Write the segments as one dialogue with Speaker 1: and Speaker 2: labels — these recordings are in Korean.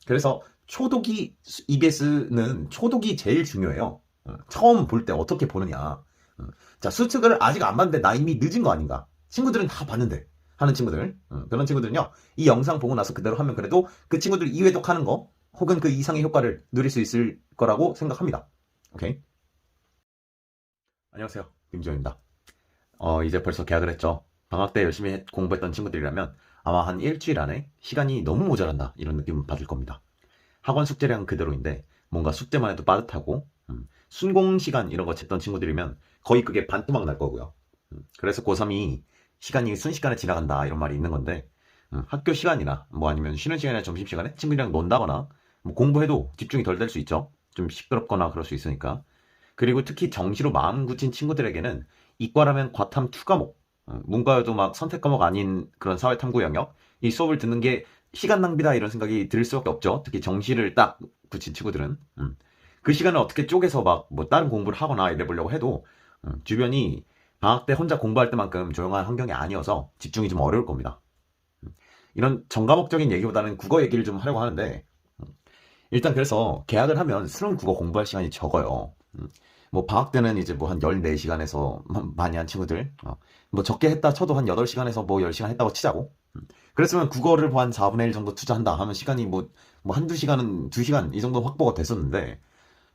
Speaker 1: 그래서 초독이 EBS는 초독이 제일 중요해요. 처음 볼 때 어떻게 보느냐. 자, 수특을 아직 안 봤는데 나 이미 늦은 거 아닌가? 친구들은 다 봤는데 하는 친구들, 그런 친구들은요, 이 영상 보고 나서 그대로 하면 그래도 그 친구들 이외독하는 거 혹은 그 이상의 효과를 누릴 수 있을 거라고 생각합니다. 오케이? 안녕하세요, 김지호입니다. 이제 벌써 개학을 했죠. 방학 때 열심히 공부했던 친구들이라면 아마 한 일주일 안에 시간이 너무 모자란다 이런 느낌 받을 겁니다. 학원 숙제량 그대로인데 뭔가 숙제만 해도 빠듯하고, 순공 시간 이런 거 쟀던 친구들이면 거의 그게 반토막 날 거고요. 그래서 고3이 시간이 순식간에 지나간다 이런 말이 있는 건데, 학교 시간이나 뭐 아니면 쉬는 시간이나 점심시간에 친구들이랑 논다거나 뭐 공부해도 집중이 덜 될 수 있죠. 좀 시끄럽거나 그럴 수 있으니까. 그리고 특히 정시로 마음 굳힌 친구들에게는 이과라면 과탐 2과목, 문과여도 막 선택 과목 아닌 그런 사회탐구 영역, 이 수업을 듣는 게 시간 낭비다 이런 생각이 들 수밖에 없죠. 특히 정시를 딱 붙인 친구들은. 그 시간을 어떻게 쪼개서 막 뭐 다른 공부를 하거나 이래 보려고 해도 주변이 방학 때 혼자 공부할 때만큼 조용한 환경이 아니어서 집중이 좀 어려울 겁니다. 이런 전과목적인 얘기보다는 국어 얘기를 좀 하려고 하는데, 일단 그래서 계약을 하면 수능 국어 공부할 시간이 적어요. 뭐 방학 때는 이제 뭐 한 14시간에서 많이 한 친구들, 뭐 적게 했다 쳐도 한 8시간에서 뭐 10시간 했다고 치자고. 그랬으면 국어를 뭐 한 4분의 1 정도 투자한다 하면 시간이 뭐 한두 시간은 2시간 이 정도 확보가 됐었는데,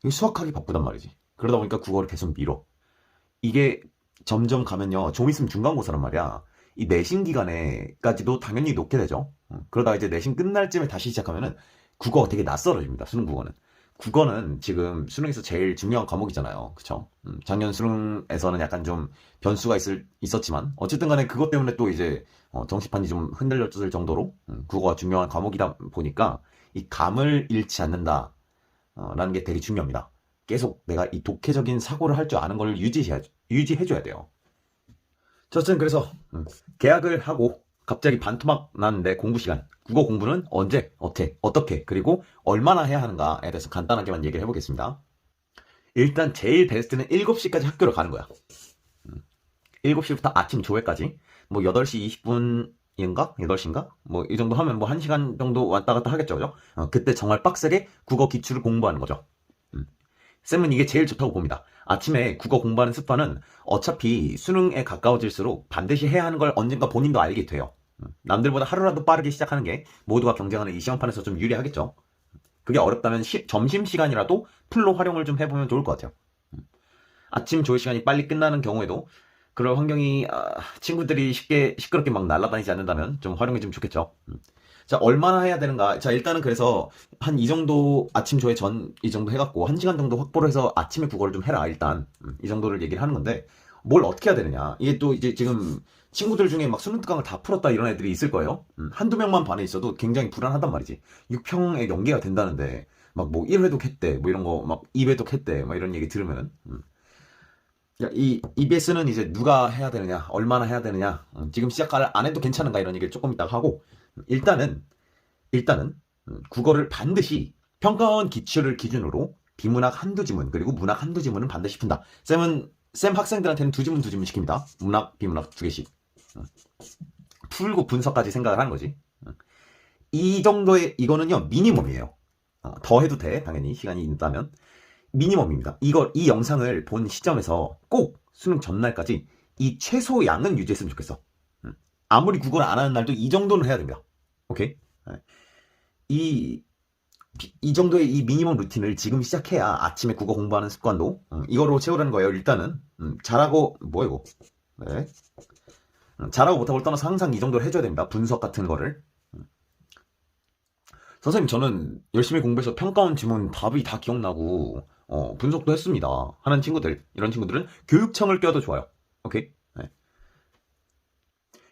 Speaker 1: 이게 수학하기 바쁘단 말이지. 그러다 보니까 국어를 계속 미뤄. 이게 점점 가면요, 좀 있으면 중간고사란 말이야. 이 내신 기간에까지도 당연히 놓게 되죠. 그러다가 이제 내신 끝날 쯤에 다시 시작하면은 국어가 되게 낯설어집니다. 수능 국어는. 국어는 지금 수능에서 제일 중요한 과목이잖아요. 그쵸? 작년 수능에서는 약간 좀 변수가 있었지만, 어쨌든 간에 그것 때문에 또 이제, 정시판이 좀 흔들렸을 정도로, 국어가 중요한 과목이다 보니까, 이 감을 잃지 않는다, 라는 게 되게 중요합니다. 계속 내가 이 독해적인 사고를 할 줄 아는 걸 유지해줘야 돼요. 저는 그래서 계약을 하고 갑자기 반토막 났는데 공부 시간, 국어 공부는 언제, 어떻게, 그리고 얼마나 해야 하는가에 대해서 간단하게만 얘기를 해보겠습니다. 일단 제일 베스트는 7시까지 학교를 가는 거야. 7시부터 아침 조회까지 뭐 8시 20분인가? 8시인가? 뭐 이 정도 하면 뭐 1시간 정도 왔다 갔다 하겠죠. 그죠? 그때 정말 빡세게 국어 기출을 공부하는 거죠. 쌤은 이게 제일 좋다고 봅니다. 아침에 국어 공부하는 습관은 어차피 수능에 가까워질수록 반드시 해야 하는 걸 언젠가 본인도 알게 돼요. 남들보다 하루라도 빠르게 시작하는 게 모두가 경쟁하는 이 시험판에서 좀 유리하겠죠. 그게 어렵다면 점심시간이라도 풀로 활용을 좀 해보면 좋을 것 같아요. 아침 조회 시간이 빨리 끝나는 경우에도 그럴 환경이, 친구들이 쉽게 시끄럽게 막 날아다니지 않는다면 좀 활용이 좀 좋겠죠. 자, 얼마나 해야 되는가? 자, 일단은 그래서 한 이 정도 아침 조회 전 이 정도 해갖고 1시간 정도 확보를 해서 아침에 국어를 좀 해라. 일단 이 정도를 얘기를 하는 건데, 뭘 어떻게 해야 되느냐? 이게 또 이제 지금 친구들 중에 막 수능 특강을 다 풀었다 이런 애들이 있을 거예요. 한두 명만 반에 있어도 굉장히 불안하단 말이지. 6평에 연계가 된다는데 막 뭐 1회독 했대, 뭐 이런 거 막 2회독 했대, 막 이런 얘기 들으면, 이 EBS는 이제 누가 해야 되느냐, 얼마나 해야 되느냐, 지금 시작 안 해도 괜찮은가 이런 얘기를 조금 이따가 하고, 일단은 국어를 반드시 평가원 기출을 기준으로 비문학 한두 지문 그리고 문학 한두 지문은 반드시 푼다. 쌤 학생들한테는 두 지문 시킵니다. 문학, 비문학 두 개씩. 풀고 분석까지 생각을 하는 거지. 이 정도의, 이거는요 미니멈이에요. 더 해도 돼, 당연히 시간이 있다면. 미니멈입니다. 이 영상을 본 시점에서 꼭 수능 전날까지 이 최소 양은 유지했으면 좋겠어. 아무리 국어를 안 하는 날도 이 정도는 해야 됩니다. 오케이? 이, 이 정도의 이 미니멈 루틴을 지금 시작해야 아침에 국어 공부하는 습관도, 이거로 채우라는 거예요. 일단은 잘하고, 뭐야 이거, 네. 잘하고 못하고를 떠나서 항상 이 정도를 해줘야 됩니다. 분석 같은 거를. 선생님, 저는 열심히 공부해서 평가원 지문 답이 다 기억나고 분석도 했습니다 하는 친구들, 이런 친구들은 교육청을 껴도 좋아요. 오케이? 네.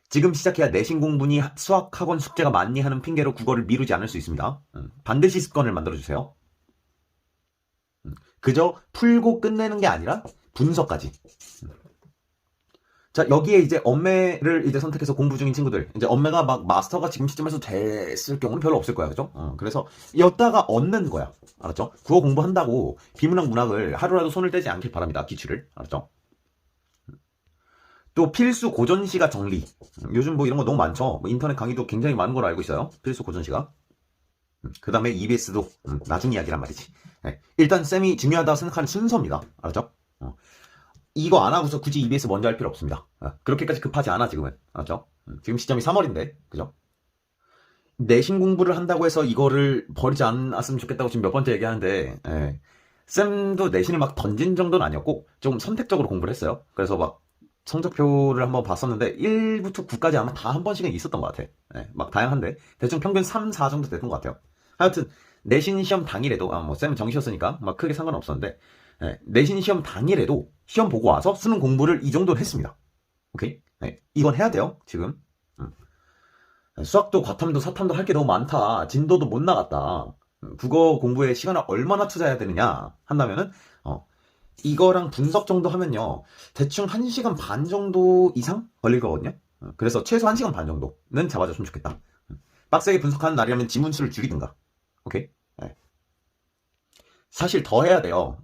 Speaker 1: 지금 시작해야 내신 공부니 수학학원 숙제가 많니 하는 핑계로 국어를 미루지 않을 수 있습니다. 반드시 습관을 만들어주세요. 그저 풀고 끝내는 게 아니라 분석까지. 자, 여기에 이제 엄매를 이제 선택해서 공부 중인 친구들, 이제 엄매가 막 마스터가 지금 시점에서 됐을 경우는 별로 없을 거야. 그죠? 그래서 였다가 얻는 거야. 알았죠? 국어 공부한다고 비문학 문학을 하루라도 손을 떼지 않길 바랍니다. 기출을. 알았죠? 또 필수 고전시가 정리. 요즘 뭐 이런 거 너무 많죠? 뭐 인터넷 강의도 굉장히 많은 걸로 알고 있어요. 필수 고전시가. 그 다음에 EBS도 나중 이야기란 말이지. 네. 일단 쌤이 중요하다고 생각하는 순서입니다. 알았죠? 이거 안 하고서 굳이 EBS 먼저 할 필요 없습니다. 그렇게까지 급하지 않아 지금은. 알았죠? 지금 시점이 3월인데 그죠? 내신 공부를 한다고 해서 이거를 버리지 않았으면 좋겠다고 지금 몇 번째 얘기하는데, 예. 쌤도 내신을 막 던진 정도는 아니었고 좀 선택적으로 공부를 했어요. 그래서 막 성적표를 한번 봤었는데 1부터 9까지 아마 다 한 번씩은 있었던 것 같아. 예, 막 다양한데 대충 평균 3, 4 정도 됐던 것 같아요. 하여튼 내신 시험 당일에도 뭐 쌤은 정시였으니까 막 크게 상관없었는데, 예, 내신 시험 당일에도 시험 보고 와서 수능 공부를 이 정도는 했습니다. 오케이? 예, 이건 해야 돼요 지금. 수학도 과탐도 사탐도 할 게 너무 많다. 진도도 못 나갔다. 국어 공부에 시간을 얼마나 투자해야 되느냐 한다면은, 이거랑 분석 정도 하면요 대충 1시간 반 정도 이상 걸릴 거거든요. 그래서 최소 1시간 반 정도는 잡아줬으면 좋겠다. 빡세게 분석하는 날이라면 지문수를 줄이든가. 오케이? 네. 사실 더 해야 돼요.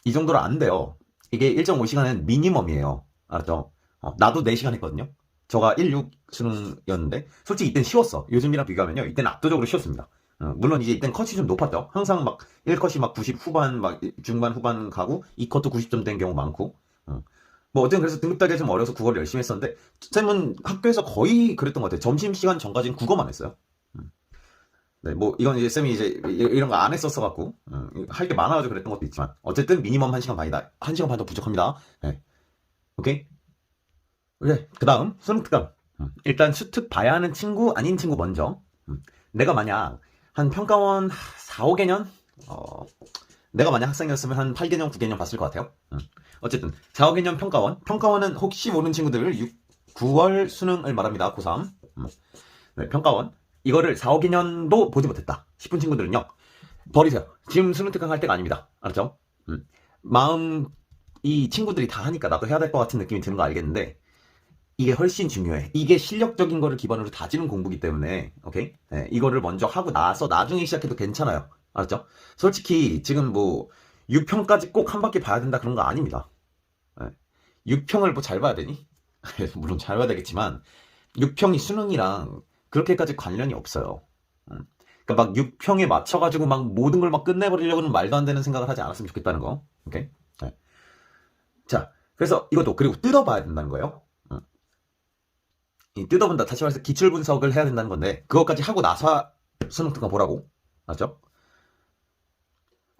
Speaker 1: 이 정도로 안 돼요. 이게 1.5시간은 미니멈이에요. 알았죠? 나도 4시간 했거든요. 저가 16 수능이었는데 솔직히 이땐 쉬웠어. 요즘이랑 비교하면요 이때는 압도적으로 쉬웠습니다. 물론 이제 이땐 컷이 좀 높았죠. 항상 막 1컷이 막 90 후반 막 중반 후반 가고 2컷도 90점 된 경우 많고. 뭐 어쨌든 그래서 등급 따기가 좀 어려서 국어를 열심히 했었는데 쌤은 학교에서 거의 그랬던 것 같아요. 점심시간 전까지는 국어만 했어요. 네, 뭐 이건 이제 쌤이 이제 이런 거 안 했었어 갖고 할 게 많아가지고 그랬던 것도 있지만 어쨌든 미니멈 1시간 반이다. 1시간 반도 부족합니다. 네. 오케이? 그래, 그 다음, 수능 특강. 일단 수특 봐야 하는 친구, 아닌 친구 먼저. 내가 만약 한 평가원 4, 5개년? 내가 만약 학생이었으면 한 8개년, 9개년 봤을 것 같아요. 어쨌든, 4, 5개년 평가원. 평가원은 혹시 모르는 친구들 9월 수능을 말합니다. 고3. 네, 평가원. 이거를 4, 5개년도 보지 못했다 싶은 친구들은요, 버리세요. 지금 수능 특강 할 때가 아닙니다. 알았죠? 마음, 이 친구들이 다 하니까 나도 해야 될 것 같은 느낌이 드는 거 알겠는데, 이게 훨씬 중요해. 이게 실력적인 거를 기반으로 다지는 공부기 때문에, 오케이? 네, 이거를 먼저 하고 나서 나중에 시작해도 괜찮아요. 알았죠? 솔직히 지금 뭐 6평까지 꼭 한 바퀴 봐야 된다 그런 거 아닙니다. 네. 6평을 뭐 잘 봐야 되니? 물론 잘 봐야 되겠지만 6평이 수능이랑 그렇게까지 관련이 없어요. 그러니까 막 6평에 맞춰가지고 막 모든 걸 막 끝내버리려고는 말도 안 되는 생각을 하지 않았으면 좋겠다는 거. 오케이? 네. 자, 그래서 이것도 그리고 뜯어봐야 된다는 거예요. 이 뜯어본다, 다시 말해서 기출 분석을 해야 된다는 건데 그것까지 하고 나서 수능 특강 보라고. 맞죠?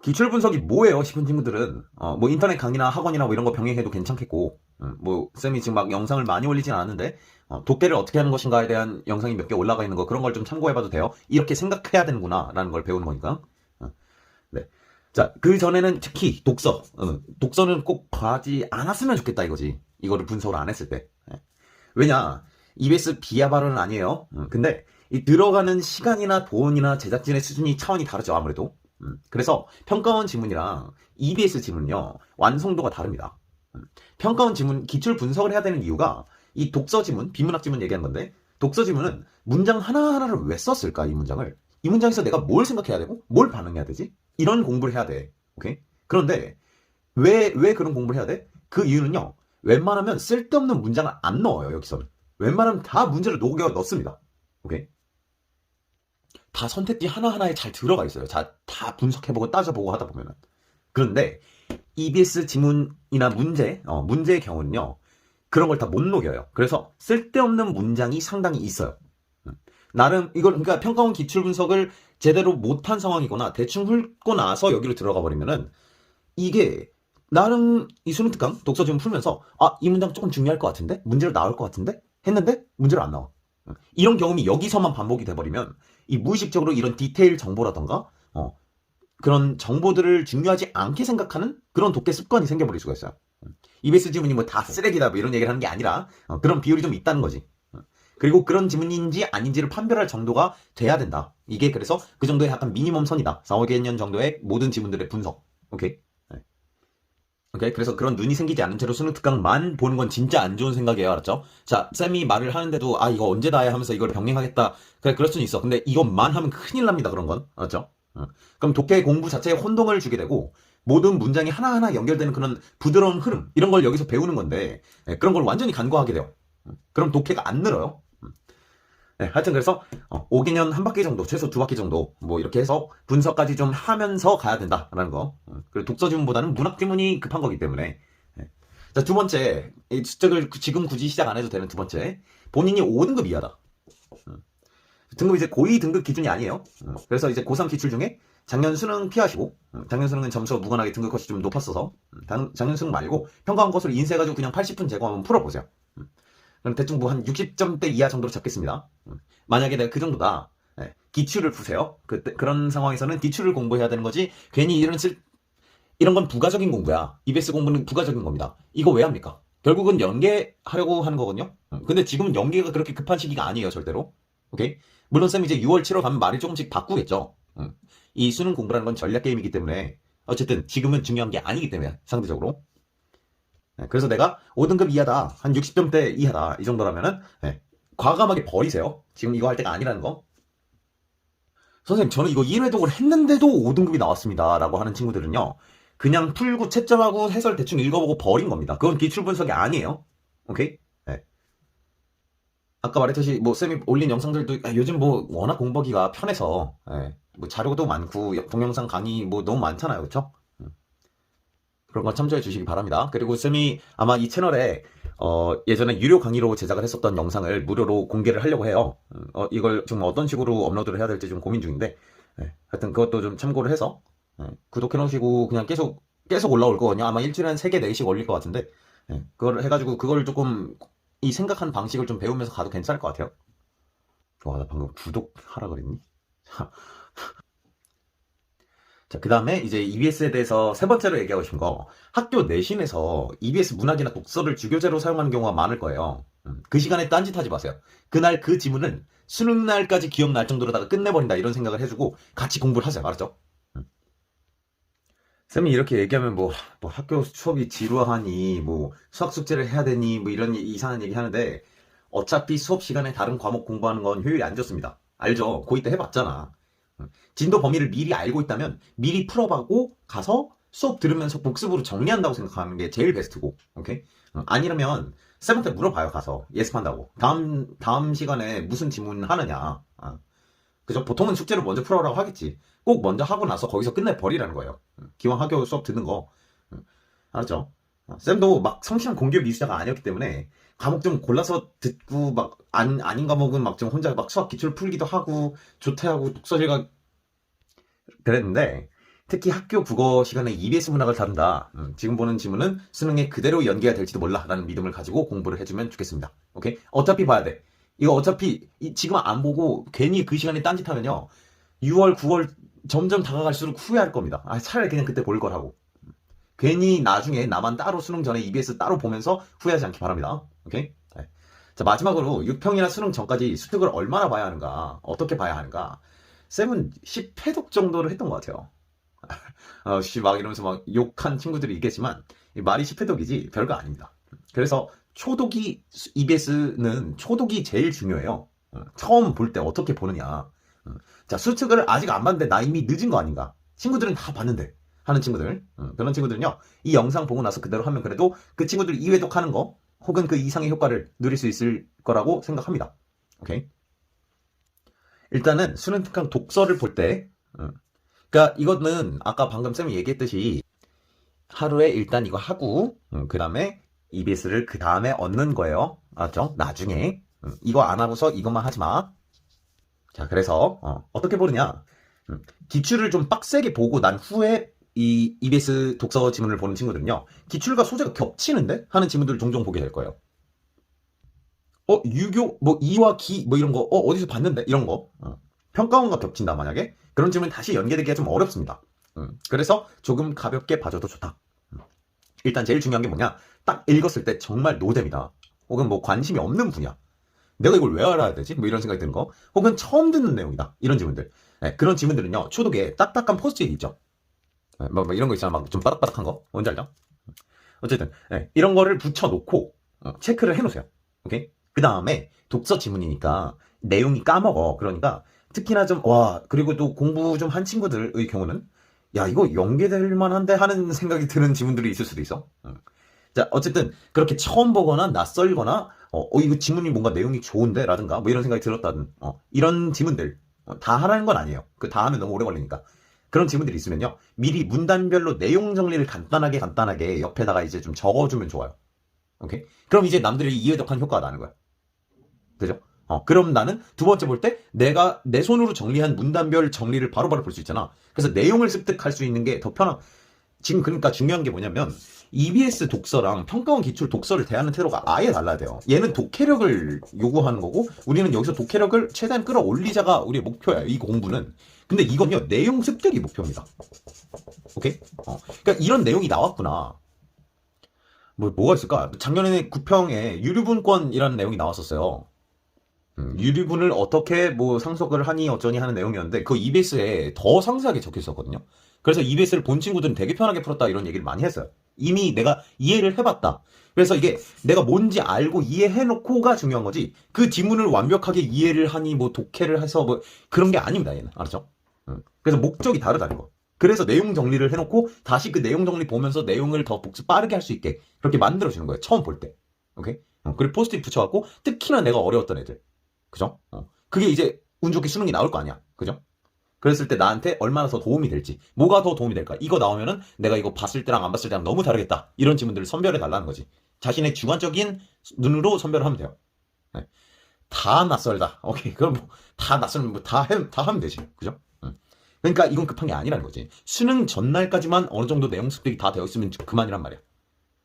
Speaker 1: 기출 분석이 뭐예요 싶은 친구들은 뭐 인터넷 강의나 학원이나 뭐 이런 거 병행해도 괜찮겠고, 뭐 쌤이 지금 막 영상을 많이 올리진 않았는데 독해를 어떻게 하는 것인가에 대한 영상이 몇 개 올라가 있는 거, 그런 걸 좀 참고해봐도 돼요. 이렇게 생각해야 되는구나 라는 걸 배우는 거니까. 네. 자, 그 전에는 특히 독서, 독서는 꼭 봐지 않았으면 좋겠다 이거지. 이거를 분석을 안 했을 때. 네. 왜냐, EBS 비하 발언은 아니에요. 근데 이 들어가는 시간이나 돈이나 제작진의 수준이 차원이 다르죠, 아무래도. 그래서 평가원 지문이랑 EBS 지문은요 완성도가 다릅니다. 평가원 지문 기출 분석을 해야 되는 이유가, 이 독서 지문, 비문학 지문 얘기하는 건데, 독서 지문은 문장 하나하나를 왜 썼을까, 이 문장을. 이 문장에서 내가 뭘 생각해야 되고 뭘 반응해야 되지? 이런 공부를 해야 돼. 오케이? 그런데 왜 그런 공부를 해야 돼? 그 이유는요, 웬만하면 쓸데없는 문장을 안 넣어요, 여기서는. 웬만하면 다 문제를 녹여 넣습니다. 오케이? 다 선택지 하나하나에 잘 들어가 있어요. 다 분석해보고 따져보고 하다 보면은. 그런데 EBS 지문이나 문제의 경우는요, 그런 걸 다 못 녹여요. 그래서 쓸데없는 문장이 상당히 있어요. 나름 이걸, 그러니까 평가원 기출 분석을 제대로 못한 상황이거나 대충 훑고 나서 여기로 들어가 버리면은, 이게 나름 이 수능 특강 독서 지문 풀면서 이 문장 조금 중요할 것 같은데, 문제로 나올 것 같은데 했는데 문제로 안 나와. 이런 경험이 여기서만 반복이 돼버리면 이 무의식적으로 이런 디테일 정보라던가 그런 정보들을 중요하지 않게 생각하는 그런 독해 습관이 생겨버릴 수가 있어요. EBS 지문이 뭐 다 쓰레기다 뭐 이런 얘기를 하는 게 아니라 그런 비율이 좀 있다는 거지. 그리고 그런 지문인지 아닌지를 판별할 정도가 돼야 된다. 이게 그래서 그 정도의 약간 미니멈 선이다. 4, 5개년 정도의 모든 지문들의 분석. 오케이? 오케이? 그래서 그런 눈이 생기지 않은 채로 수능 특강만 보는 건 진짜 안 좋은 생각이에요. 알았죠? 자, 쌤이 말을 하는데도 이거 언제 다 해 하면서 이걸 병행하겠다. 그래, 그럴 수는 있어. 근데 이것만 하면 큰일 납니다. 그런 건. 알았죠? 그럼 독해 공부 자체에 혼동을 주게 되고, 모든 문장이 하나하나 연결되는 그런 부드러운 흐름, 이런 걸 여기서 배우는 건데, 그런 걸 완전히 간과하게 돼요. 그럼 독해가 안 늘어요. 네, 하여튼 그래서 5개년 한 바퀴 정도, 최소 두 바퀴 정도 뭐 이렇게 해서 분석까지 좀 하면서 가야 된다라는 거. 그리고 독서 지문보다는 문학 지문이 급한 거기 때문에. 네. 자, 두 번째, 이 수특을 지금 굳이 시작 안 해도 되는 두 번째, 본인이 5등급 이하다. 등급 이제 고2 등급 기준이 아니에요. 그래서 이제 고3 기출 중에 작년 수능 피하시고, 작년 수능은 점수가 무관하게 등급 컷이 좀 높았어서 작년 수능 말고 평가한 것을 인쇄해가지고 그냥 80분 제거 한번 풀어보세요. 그럼 대충 뭐 한 60점대 이하 정도로 잡겠습니다. 만약에 내가 그 정도다. 네, 기출을 푸세요. 그런 상황에서는 기출을 공부해야 되는 거지. 괜히 이런 건 부가적인 공부야. EBS 공부는 부가적인 겁니다. 이거 왜 합니까? 결국은 연계하려고 하는 거거든요. 근데 지금은 연계가 그렇게 급한 시기가 아니에요, 절대로. 오케이? 물론 쌤 이제 6월, 7월 가면 말이 조금씩 바꾸겠죠. 이 수능 공부라는 건 전략 게임이기 때문에 어쨌든 지금은 중요한 게 아니기 때문에 상대적으로. 네, 그래서 내가 5등급 이하다, 한 60점대 이하다 이 정도라면은 네, 과감하게 버리세요. 지금 이거 할 때가 아니라는 거. 선생님 저는 이거 1회독을 했는데도 5등급이 나왔습니다 라고 하는 친구들은요, 그냥 풀고 채점하고 해설 대충 읽어보고 버린 겁니다. 그건 기출 분석이 아니에요. 오케이? 네. 아까 말했듯이 뭐 쌤이 올린 영상들도 요즘 뭐 워낙 공부하기가 편해서 뭐 자료도 많고 동영상 강의 뭐 너무 많잖아요, 그렇죠? 그런 거 참조해 주시기 바랍니다. 그리고 쌤이 아마 이 채널에 예전에 유료 강의로 제작을 했었던 영상을 무료로 공개를 하려고 해요. 이걸 좀 어떤 식으로 업로드를 해야 될지 좀 고민 중인데, 하여튼 그것도 좀 참고를 해서 구독해 놓으시고 그냥 계속 올라올 거거든요. 아마 일주일에 한 3개, 4개씩 올릴 것 같은데, 그걸 해가지고 그걸 조금 이 생각한 방식을 좀 배우면서 가도 괜찮을 것 같아요. 와, 나 방금 구독하라 그랬니? 자, 그 다음에 이제 EBS에 대해서 세 번째로 얘기하고 싶은 거, 학교 내신에서 EBS 문학이나 독서를 주교재로 사용하는 경우가 많을 거예요. 그 시간에 딴짓하지 마세요. 그날 그 지문은 수능 날까지 기억날 정도로다가 끝내버린다 이런 생각을 해주고 같이 공부를 하세요. 알았죠? 쌤이 이렇게 얘기하면 뭐 학교 수업이 지루하니 뭐 수학 숙제를 해야 되니 뭐 이런 이상한 얘기 하는데, 어차피 수업 시간에 다른 과목 공부하는 건 효율이 안 좋습니다. 알죠? 고2 때 해봤잖아. 진도 범위를 미리 알고 있다면 미리 풀어보고 가서 수업 들으면서 복습으로 정리한다고 생각하는 게 제일 베스트고, 오케이? 아니라면 쌤한테 물어봐요. 가서 예습한다고. 다음 시간에 무슨 지문 하느냐. 그죠? 보통은 숙제를 먼저 풀어라고 하겠지. 꼭 먼저 하고 나서 거기서 끝내버리라는 거예요. 기왕 학교 수업 듣는 거. 알았죠? 쌤도 막 성실한 공교 미수자가 아니었기 때문에 과목 좀 골라서 듣고 막 아닌 과목은 막 좀 혼자 막 수학 기출 풀기도 하고 조퇴하고 독서실 가 그랬는데, 특히 학교 국어 시간에 EBS 문학을 다룬다. 지금 보는 지문은 수능에 그대로 연계가 될지도 몰라 라는 믿음을 가지고 공부를 해주면 좋겠습니다. 오케이? 어차피 봐야 돼. 이거 어차피 지금 안 보고 괜히 그 시간에 딴짓하면요, 6월, 9월 점점 다가갈수록 후회할 겁니다. 차라리 그냥 그때 볼 거라고. 괜히 나중에 나만 따로 수능 전에 EBS 따로 보면서 후회하지 않기 바랍니다. 오케이? 네. 자, 마지막으로 6평이나 수능 전까지 수특을 얼마나 봐야 하는가, 어떻게 봐야 하는가. 쌤은 10회독 정도를 했던 것 같아요. 막 이러면서 막 욕한 친구들이 있겠지만 말이 10회독이지 별거 아닙니다. 그래서 초독이, EBS는 초독이 제일 중요해요. 처음 볼 때 어떻게 보느냐. 자, 수특을 아직 안 봤는데 나 이미 늦은 거 아닌가. 친구들은 다 봤는데 하는 친구들, 그런 친구들은요, 이 영상 보고 나서 그대로 하면 그래도 그 친구들 2회독 하는 거 혹은 그 이상의 효과를 누릴 수 있을 거라고 생각합니다. 오케이? 일단은 수능 특강 독서를 볼 때, 그러니까 이거는 아까 방금 쌤이 얘기했듯이 하루에 일단 이거 하고 그 다음에 EBS를 그 다음에 얻는 거예요. 알았죠? 나중에 이거 안 하고서 이것만 하지 마. 자, 그래서 어떻게 보느냐, 기출을 좀 빡세게 보고 난 후에 이 EBS 독서 지문을 보는 친구들은요, 기출과 소재가 겹치는데 하는 지문들을 종종 보게 될 거예요. 유교 뭐 이와 기 뭐 이런 거 어디서 봤는데 이런 거, 평가원과 겹친다 만약에, 그런 질문 다시 연계되기가 좀 어렵습니다. 그래서 조금 가볍게 봐줘도 좋다. 일단 제일 중요한 게 뭐냐, 딱 읽었을 때 정말 노잼이다, 혹은 뭐 관심이 없는 분야, 내가 이걸 왜 알아야 되지? 뭐 이런 생각이 드는 거, 혹은 처음 듣는 내용이다, 이런 질문들. 그런 질문들은요, 초독에 딱딱한 포스트잇 있죠. 뭐 이런 거 있잖아, 막 좀 바닥바닥한 거, 뭔지 알죠? 어쨌든 이런 거를 붙여놓고 체크를 해놓으세요. 오케이? 그 다음에 독서 지문이니까 내용이 까먹어. 그러니까 특히나 그리고 또 공부 좀 한 친구들의 경우는 야, 이거 연계될 만한데 하는 생각이 드는 지문들이 있을 수도 있어. 자, 어쨌든 그렇게 처음 보거나 낯설거나 이거 지문이 뭔가 내용이 좋은데? 라든가, 뭐 이런 생각이 들었다든, 이런 지문들, 다 하라는 건 아니에요. 그 다 하면 너무 오래 걸리니까. 그런 지문들이 있으면요, 미리 문단별로 내용 정리를 간단하게 옆에다가 이제 좀 적어주면 좋아요. 오케이? 그럼 이제 남들이 이해독한 효과가 나는 거야. 그죠? 그럼 나는 두 번째 볼 때 내가 내 손으로 정리한 문단별 정리를 바로바로 볼 수 있잖아. 그래서 내용을 습득할 수 있는 게 더 편한. 지금 그러니까 중요한 게 뭐냐면 EBS 독서랑 평가원 기출 독서를 대하는 태도가 아예 달라야 돼요. 얘는 독해력을 요구하는 거고 우리는 여기서 독해력을 최대한 끌어올리자가 우리의 목표야. 이 공부는. 근데 이건요, 내용 습득이 목표입니다. 오케이? 그러니까 이런 내용이 나왔구나. 뭐가 있을까? 작년에 구평에 유류분권이라는 내용이 나왔었어요. 유류분을 어떻게 뭐 상속을 하니 어쩌니 하는 내용이었는데 그 EBS에 더 상세하게 적혀 있었거든요. 그래서 EBS를 본 친구들은 되게 편하게 풀었다 이런 얘기를 많이 했어요. 이미 내가 이해를 해봤다. 그래서 이게 내가 뭔지 알고 이해해놓고가 중요한 거지. 그 지문을 완벽하게 이해를 하니 뭐 독해를 해서 뭐 그런 게 아닙니다. 얘는 알았죠? 그래서 목적이 다르다는 거. 그래서 내용 정리를 해놓고 다시 그 내용 정리 보면서 내용을 더 복습 빠르게 할 수 있게 그렇게 만들어주는 거예요. 처음 볼 때. 오케이? 그리고 포스트잇 붙여갖고 특히나 내가 어려웠던 애들. 그죠? 그게 이제 운 좋게 수능이 나올 거 아니야. 그죠? 그랬을 때 나한테 얼마나 더 도움이 될지. 뭐가 더 도움이 될까? 이거 나오면은 내가 이거 봤을 때랑 안 봤을 때랑 너무 다르겠다. 이런 지문들을 선별해 달라는 거지. 자신의 주관적인 눈으로 선별을 하면 돼요. 네. 다 낯설다. 오케이. 그럼 뭐, 다 낯설면 뭐 다 하면 되지. 그죠? 그러니까 이건 급한 게 아니라는 거지. 수능 전날까지만 어느 정도 내용 습득이 다 되어 있으면 그만이란 말이야.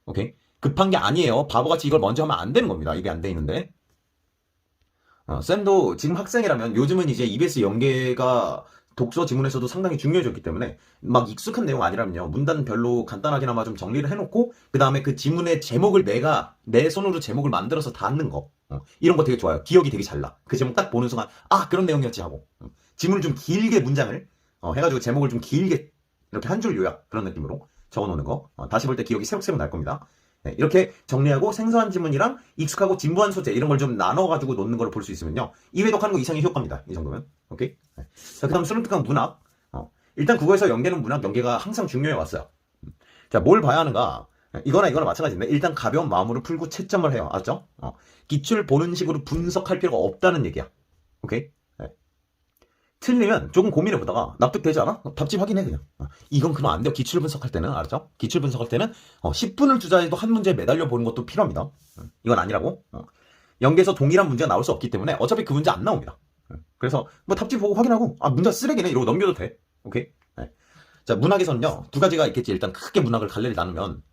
Speaker 1: 오케이? 급한 게 아니에요. 바보같이 이걸 먼저 하면 안 되는 겁니다. 이게 안 돼 있는데. 쌤도 지금 학생이라면 요즘은 이제 EBS 연계가 독서 지문에서도 상당히 중요해졌기 때문에 막 익숙한 내용 아니라면요. 문단별로 간단하게나마 좀 정리를 해놓고 그 다음에 그 지문의 제목을 내가 내 손으로 제목을 만들어서 닫는 거. 이런 거 되게 좋아요. 기억이 되게 잘 나. 그 제목 딱 보는 순간 그런 내용이었지 하고. 지문을 좀 길게 문장을 해가지고 제목을 좀 길게 이렇게 한 줄 요약 그런 느낌으로 적어놓는 거. 다시 볼 때 기억이 새록새록 날 겁니다. 네, 이렇게 정리하고 생소한 지문이랑 익숙하고 진부한 소재 이런 걸 좀 나눠가지고 놓는 걸 볼 수 있으면요. 이회독하는 거 이상의 효과입니다. 이 정도면. 오케이? 네. 자, 그 다음 수능 특강 문학. 일단 국어에서 연계는 문학 연계가 항상 중요해 왔어요. 자, 뭘 봐야 하는가? 이거나 마찬가지인데 일단 가벼운 마음으로 풀고 채점을 해요. 알았죠? 기출 보는 식으로 분석할 필요가 없다는 얘기야. 오케이? 네. 틀리면 조금 고민해 보다가 납득되지 않아? 답집 확인해 그냥. 이건 그럼 안 돼요. 기출 분석할 때는 알았죠? 기출 분석할 때는 10분을 투자해도 한 문제에 매달려 보는 것도 필요합니다. 이건 아니라고. 연계에서 동일한 문제가 나올 수 없기 때문에 어차피 그 문제 안 나옵니다. 그래서 뭐 답집 보고 확인하고 문제 쓰레기네 이러고 넘겨도 돼. 오케이? 네. 자, 문학에서는요 두 가지가 있겠지. 일단 크게 문학을 갈래를 나누면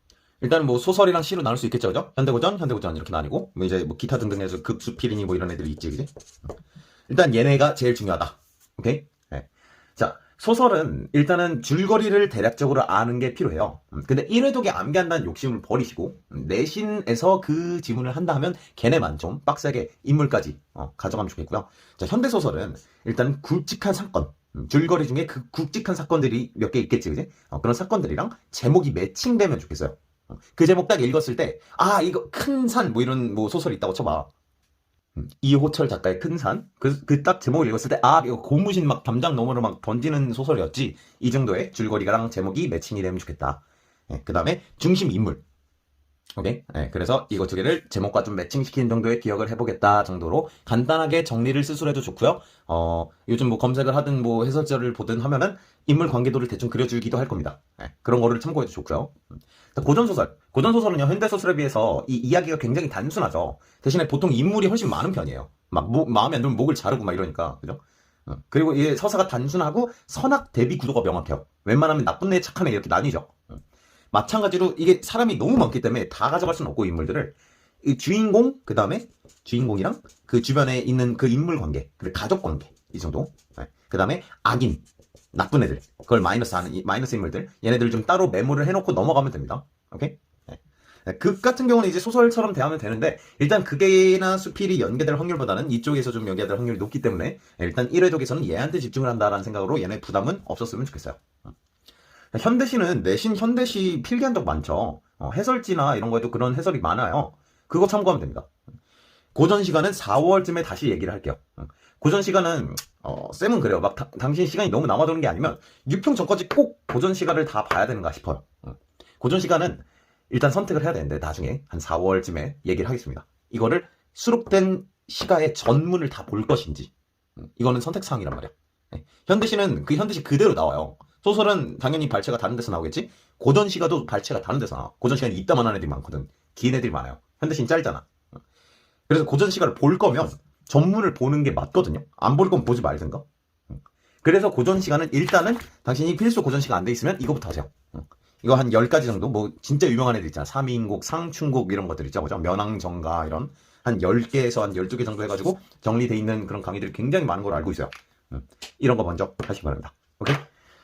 Speaker 1: 일단 뭐 소설이랑 시로 나눌 수 있겠죠, 그죠? 현대고전 이렇게 나뉘고 뭐 이제 뭐 기타 등등 해서 급수, 필인이 뭐 이런 애들이 있지, 그지? 일단 얘네가 제일 중요하다. 오케이? 네. 자, 소설은 일단은 줄거리를 대략적으로 아는 게 필요해요. 근데 1회독에 암기한다는 욕심을 버리시고 내신에서 그 지문을 한다 하면 걔네만 좀 빡세게 인물까지 가져가면 좋겠고요. 자, 현대소설은 일단 굵직한 사건, 줄거리 중에 그 굵직한 사건들이 몇 개 있겠지, 그지? 그런 사건들이랑 제목이 매칭되면 좋겠어요. 그 제목 딱 읽었을 때 이거 큰 산 뭐 이런 뭐 소설이 있다고 쳐봐. 이호철 작가의 큰 산? 그 딱 제목을 읽었을 때 이거 고무신 막 담장 너머로 막 던지는 소설이었지. 이 정도의 줄거리랑 제목이 매칭이 되면 좋겠다. 그 다음에 중심 인물. 오케이? 그래서 이거 두 개를 제목과 좀 매칭시키는 정도의 기억을 해보겠다 정도로 간단하게 정리를 스스로 해도 좋고요. 요즘 뭐 검색을 하든 뭐 해설자를 보든 하면은 인물 관계도를 대충 그려주기도 할 겁니다. 그런 거를 참고해도 좋고요. 고전소설은요, 현대소설에 비해서 이 이야기가 굉장히 단순하죠. 대신에 보통 인물이 훨씬 많은 편이에요. 마음에 안 들면 목을 자르고 막 이러니까. 그죠? 그리고 이 서사가 단순하고 선악 대비 구도가 명확해요. 웬만하면 나쁜 애 착한 애 이렇게 나뉘죠. 마찬가지로 이게 사람이 너무 많기 때문에 다 가져갈 수는 없고 인물들을 이 주인공 그 다음에 주인공이랑 그 주변에 있는 그 인물 관계 그리고 가족 관계 이 정도 그 다음에 악인 나쁜 애들 그걸 마이너스하는 마이너스 인물들 얘네들 좀 따로 메모를 해놓고 넘어가면 됩니다. 오케이? 극 같은 경우는 이제 소설처럼 대하면 되는데 일단 극계나 수필이 연계될 확률보다는 이쪽에서 좀 연계될 확률이 높기 때문에 일단 1회독에서는 얘한테 집중을 한다라는 생각으로 얘네 부담은 없었으면 좋겠어요. 현대시는 내신 현대시 필기한 적 많죠. 해설지나 이런 거에도 그런 해설이 많아요. 그거 참고하면 됩니다. 고전 시간은 4월쯤에 다시 얘기를 할게요. 고전 시간은 쌤은 그래요. 막 당신 시간이 너무 남아도는 게 아니면 6평 전까지 꼭 고전 시간을 다 봐야 되는가 싶어요. 고전 시간은 일단 선택을 해야 되는데 나중에 한 4월쯤에 얘기를 하겠습니다. 이거를 수록된 시가의 전문을 다 볼 것인지, 이거는 선택사항이란 말이야. 현대시는 그 현대시 그대로 나와요. 소설은 당연히 발췌가 다른 데서 나오겠지? 고전시가도 발췌가 다른 데서 나와. 고전시가는 이따만 하는 애들이 많거든. 긴 애들이 많아요. 현대시는 짧잖아. 그래서 고전시가를 볼 거면 전문을 보는 게 맞거든요. 안 볼 거면 보지 말든가. 그래서 고전시가는 일단은 당신이 필수 고전시가 안 돼 있으면 이거부터 하세요. 이거 한 10가지 정도, 뭐 진짜 유명한 애들 있잖아. 삼인곡, 상춘곡 이런 것들 있죠. 그죠? 면왕정가 이런 한 10개에서 한 12개 정도 해가지고 정리돼 있는 그런 강의들이 굉장히 많은 걸로 알고 있어요. 이런 거 먼저 하시기 바랍니다. 오케이?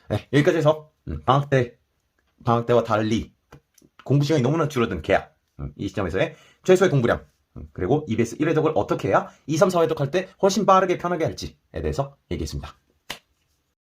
Speaker 1: 네, 여기까지 해서 방학 때와 달리 공부 시간이 너무나 줄어든 개학, 이 시점에서의 최소의 공부량, 그리고 EBS 1회독을 어떻게 해야 2, 3, 4회독 할 때 훨씬 빠르게 편하게 할지에 대해서 얘기했습니다.